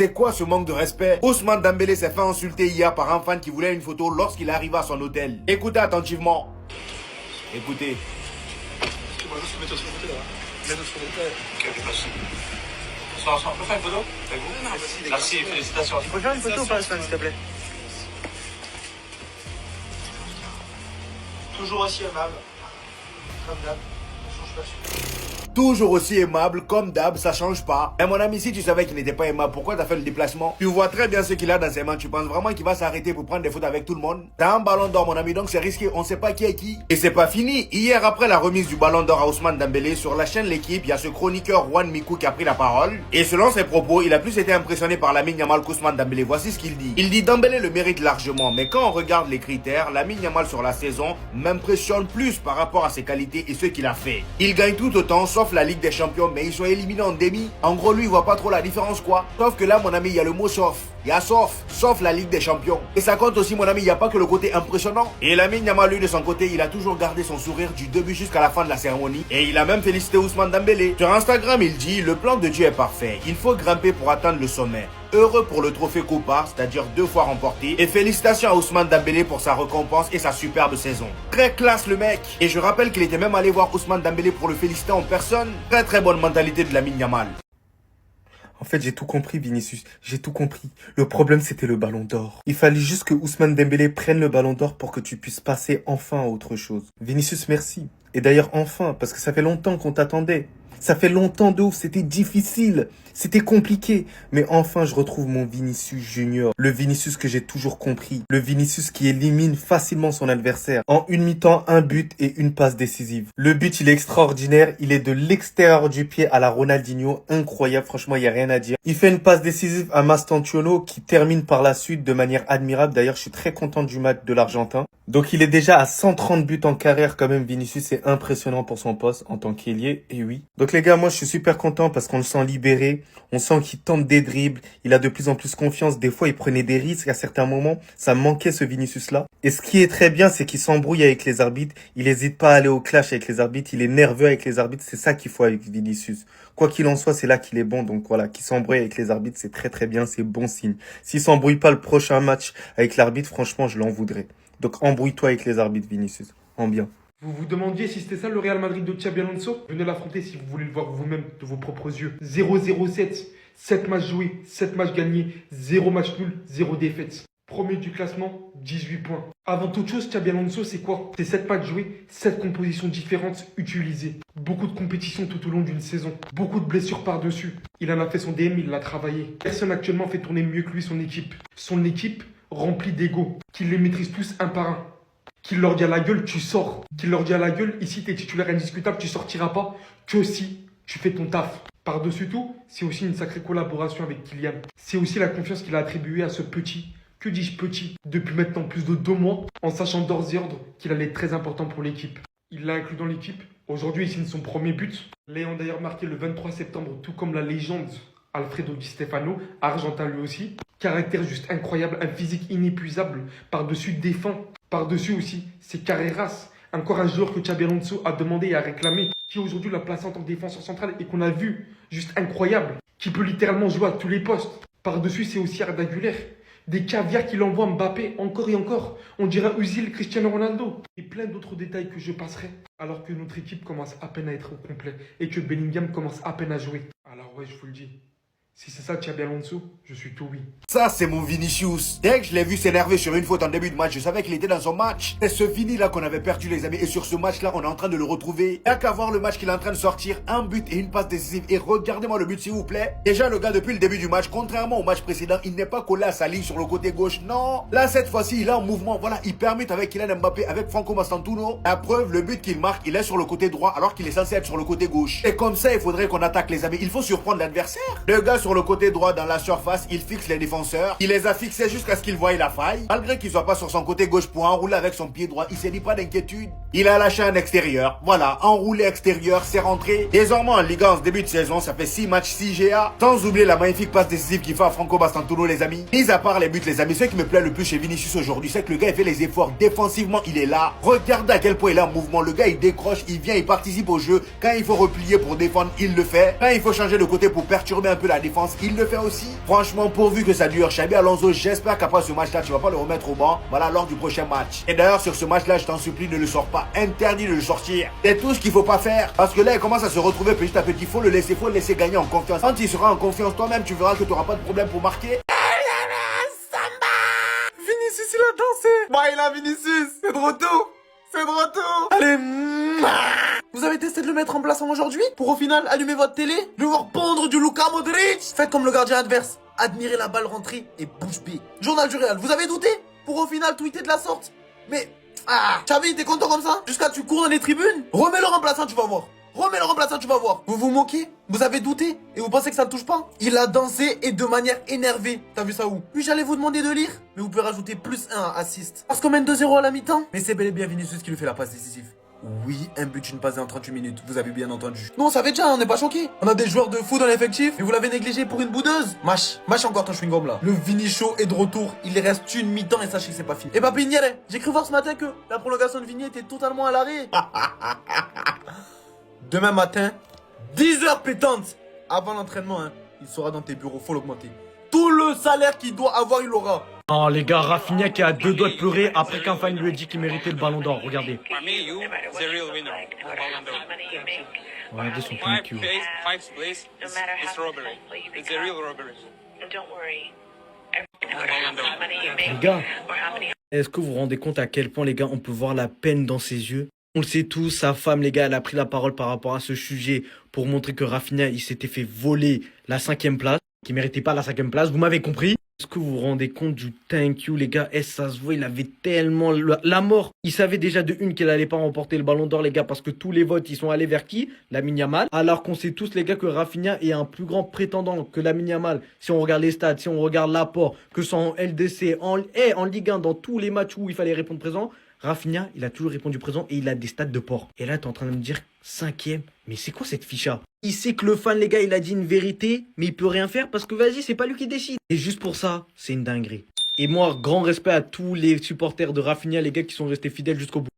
C'est quoi ce manque de respect? Ousmane Dembélé s'est fait insulter hier par un fan qui voulait une photo lorsqu'il arriva à son hôtel. Écoutez attentivement. Écoutez. Mets-toi sur le côté là. Mets-toi sur le côté. Ok, merci. On peut faire une photo avec vous? Merci, félicitations. Tu peux faire une photo ou pas, s'il te plaît? Toujours aussi aimable. Comme d'hab. On change pas dessus. Toujours aussi aimable, comme d'hab, ça change pas. Mais mon ami, si tu savais qu'il n'était pas aimable, pourquoi t'as fait le déplacement? Tu vois très bien ce qu'il a dans ses mains. Tu penses vraiment qu'il va s'arrêter pour prendre des photos avec tout le monde? T'as un ballon d'or, mon ami, donc c'est risqué. On sait pas qui est qui. Et c'est pas fini. Hier, après la remise du ballon d'or à Ousmane Dembélé, sur la chaîne L'équipe, il y a ce chroniqueur Juan Miku qui a pris la parole. Et selon ses propos, il a plus été impressionné par Lamine Yamal qu'Ousmane Dembélé. Voici ce qu'il dit. Il dit Dembélé le mérite largement, mais quand on regarde les critères, Lamine Yamal sur la saison m'impressionne plus par rapport à ses qualités et ce qu'il a fait. Il gagne tout autant, sauf la Ligue des Champions, mais ils sont éliminés en demi. En gros, lui, il voit pas trop la différence, quoi. Sauf que là, mon ami, il y a le mot sauf. Il y a sauf la Ligue des Champions. Et ça compte aussi, mon ami, il n'y a pas que le côté impressionnant. Et Lamine Yamal, lui, de son côté, il a toujours gardé son sourire du début jusqu'à la fin de la cérémonie. Et il a même félicité Ousmane Dembélé. Sur Instagram, il dit, le plan de Dieu est parfait. Il faut grimper pour atteindre le sommet. Heureux pour le trophée Copa, c'est-à-dire 2 fois remporté. Et félicitations à Ousmane Dembélé pour sa récompense et sa superbe saison. Très classe le mec. Et je rappelle qu'il était même allé voir Ousmane Dembélé pour le féliciter en personne. Très très bonne mentalité de Lamine Yamal. En fait, j'ai tout compris, Vinicius. J'ai tout compris. Le problème, c'était le ballon d'or. Il fallait juste que Ousmane Dembélé prenne le ballon d'or pour que tu puisses passer enfin à autre chose. Vinicius, merci. Et d'ailleurs, enfin, parce que ça fait longtemps qu'on t'attendait. Ça fait longtemps de ouf, c'était difficile, c'était compliqué. Mais enfin, je retrouve mon Vinicius Junior. Le Vinicius que j'ai toujours compris. Le Vinicius qui élimine facilement son adversaire. En une mi-temps, un but et une passe décisive. Le but, il est extraordinaire. Il est de l'extérieur du pied à la Ronaldinho. Incroyable, franchement, il n'y a rien à dire. Il fait une passe décisive à Mastantuono qui termine par la suite de manière admirable. D'ailleurs, je suis très content du match de l'Argentin. Donc, il est déjà à 130 buts en carrière quand même. Vinicius, c'est impressionnant pour son poste en tant qu'ailier. Et oui. Donc les gars, moi je suis super content parce qu'on le sent libéré, on sent qu'il tente des dribbles, il a de plus en plus confiance, des fois il prenait des risques à certains moments, ça manquait ce Vinicius-là. Et ce qui est très bien, c'est qu'il s'embrouille avec les arbitres, il n'hésite pas à aller au clash avec les arbitres, il est nerveux avec les arbitres, c'est ça qu'il faut avec Vinicius. Quoi qu'il en soit, c'est là qu'il est bon, donc voilà, qu'il s'embrouille avec les arbitres, c'est très très bien, c'est bon signe. S'il s'embrouille pas le prochain match avec l'arbitre, franchement, je l'en voudrais. Donc embrouille-toi avec les arbitres, Vinicius, en bien. Vous vous demandiez si c'était ça le Real Madrid de Xabi Alonso? Venez l'affronter si vous voulez le voir vous-même de vos propres yeux. 0-0-7, 7 matchs joués, 7 matchs gagnés, 0 match nul, 0 défaite. Premier du classement, 18 points. Avant toute chose, Xabi Alonso, c'est quoi? C'est 7 matchs joués, 7 compositions différentes utilisées. Beaucoup de compétitions tout au long d'une saison. Beaucoup de blessures par-dessus. Il en a fait son DM, il l'a travaillé. Personne actuellement fait tourner mieux que lui son équipe. Son équipe remplie d'ego, qu'il les maîtrise tous un par un. Qu'il leur dit à la gueule, tu sors. Qu'il leur dit à la gueule, ici t'es titulaire indiscutable, tu sortiras pas que si tu fais ton taf. Par-dessus tout, c'est aussi une sacrée collaboration avec Kylian. C'est aussi la confiance qu'il a attribuée à ce petit, que dis-je petit, depuis maintenant plus de 2 mois, en sachant d'ores et ordre qu'il allait être très important pour l'équipe. Il l'a inclus dans l'équipe. Aujourd'hui, il signe son premier but. L'ayant d'ailleurs marqué le 23 septembre, tout comme la légende Alfredo Di Stefano, argentin lui aussi. Caractère juste incroyable, un physique inépuisable, par-dessus défend. Par-dessus aussi, c'est Carreras, encore un joueur que Xabi Alonso a demandé et a réclamé, qui aujourd'hui l'a placé en tant que défenseur central et qu'on a vu, juste incroyable, qui peut littéralement jouer à tous les postes. Par-dessus, c'est aussi Arda Güler, des caviars qu'il envoie Mbappé encore et encore, on dirait Özil, Cristiano Ronaldo, et plein d'autres détails que je passerai, alors que notre équipe commence à peine à être au complet et que Bellingham commence à peine à jouer. Alors ouais, je vous le dis. Si c'est ça Xabi Alonso, je suis tout oui. Ça, c'est mon Vinicius. Dès que je l'ai vu s'énerver sur une faute en début de match, je savais qu'il était dans son match. C'est ce Vini là qu'on avait perdu, les amis. Et sur ce match-là, on est en train de le retrouver. Il n'y a qu'à voir le match qu'il est en train de sortir. Un but et une passe décisive. Et regardez-moi le but, s'il vous plaît. Déjà, le gars, depuis le début du match, contrairement au match précédent, il n'est pas collé à sa ligne sur le côté gauche. Non. Là, cette fois-ci, il est en mouvement. Voilà, il permet avec Kylian Mbappé, avec Franco Mastantuono. La preuve, le but qu'il marque, il est sur le côté droit alors qu'il est censé être sur le côté gauche. Et comme ça, il faudrait qu'on attaque, les amis. Il faut surprendre l'adversaire. Le gars sur le côté droit dans la surface, il fixe les défenseurs. Il les a fixés jusqu'à ce qu'il voie la faille. Malgré qu'il soit pas sur son côté gauche pour enrouler avec son pied droit, il s'est dit pas d'inquiétude. Il a lâché un extérieur. Voilà, enroulé extérieur, c'est rentré. Désormais en Ligue 1, en ce début de saison, ça fait 6 matchs, 6 GA. Sans oublier la magnifique passe décisive qu'il fait à Franco Bastantuono, les amis. Mis à part les buts, les amis, ce qui me plaît le plus chez Vinicius aujourd'hui, c'est que le gars, il fait les efforts. Défensivement, il est là. Regardez à quel point il est en mouvement. Le gars, il décroche, il vient, il participe au jeu. Quand il faut replier pour défendre, il le fait. Quand il faut changer de côté pour perturber un peu la défense, il le fait aussi. Franchement, pourvu que ça dure, Xabi Alonso, j'espère qu'après ce match-là, tu vas pas le remettre au banc. Voilà, lors du prochain match. Et d'ailleurs, sur ce match-là, je t'en supplie, ne le sors pas. Interdit de le sortir. C'est tout ce qu'il faut pas faire. Parce que là, il commence à se retrouver petit à petit. Faut le laisser gagner en confiance. Quand il sera en confiance toi-même, tu verras que tu n'auras pas de problème pour marquer. Vinicius, il a dansé. Bah, il a Vinicius. C'est de retour. C'est de retour. Allez. Vous avez testé de le mettre en plaçant aujourd'hui pour au final allumer votre télé, le voir pondre du Luka Modric. Faites comme le gardien adverse. Admirez la balle rentrée et bouche bée. Journal du Real, vous avez douté pour au final tweeter de la sorte. Mais Xavi, t'es content comme ça? Jusqu'à tu cours dans les tribunes? Remets le remplaçant, tu vas voir. Remets le remplaçant, tu vas voir. Vous vous moquez? Vous avez douté? Et vous pensez que ça ne touche pas? Il a dansé et de manière énervée. T'as vu ça où? Puis j'allais vous demander de lire, mais vous pouvez rajouter +1 à assist. Parce qu'on mène 2-0 à la mi-temps. Mais c'est bel et bien Vinicius qui lui fait la passe décisive. Oui, un but, une passe en 38 minutes, vous avez bien entendu. Non, ça fait déjà, on n'est pas choqué. On a des joueurs de foot dans l'effectif, et vous l'avez négligé pour une boudeuse. Mâche encore ton chewing-gum là. Le Vinicho est de retour, il reste une mi-temps et sachez que c'est pas fini. Et bah Pignere, j'ai cru voir ce matin que la prolongation de Vigny était totalement à l'arrêt. Demain matin, 10h pétantes. Avant l'entraînement, hein, il sera dans tes bureaux, faut l'augmenter. Tout le salaire qu'il doit avoir, il l'aura. Oh les gars, Rafinha qui a 2 doigts de pleurer après qu'un fan lui ait dit qu'il méritait le ballon d'or, regardez. For me, you, the real winner of Ballon d'Or. Regardez son Five PQ. place is robbery. It's a real robbery. Don't worry. Ballon d'Or. Les gars, est-ce que vous vous rendez compte à quel point les gars on peut voir la peine dans ses yeux? On le sait tous, sa femme les gars, elle a pris la parole par rapport à ce sujet pour montrer que Rafinha il s'était fait voler la 5e place, qu'il méritait pas la 5e place, vous m'avez compris? Est-ce que vous vous rendez compte du thank you les gars? Ça se voit, il avait tellement la mort. Il savait déjà de une qu'il allait pas remporter le ballon d'or les gars parce que tous les votes ils sont allés vers qui? Lamine Yamal. Alors qu'on sait tous les gars que Rafinha est un plus grand prétendant que Lamine Yamal. Si on regarde les stats, si on regarde l'apport, que ce soit en LDC, en Ligue 1, dans tous les matchs où il fallait répondre présent, Rafinha, il a toujours répondu présent et il a des stats de porc. Et là, t'es en train de me dire 5e. Mais c'est quoi cette ficha? Il sait que le fan, les gars, il a dit une vérité, mais il peut rien faire parce que vas-y, c'est pas lui qui décide. Et juste pour ça, c'est une dinguerie. Et moi, grand respect à tous les supporters de Rafinha, les gars qui sont restés fidèles jusqu'au bout.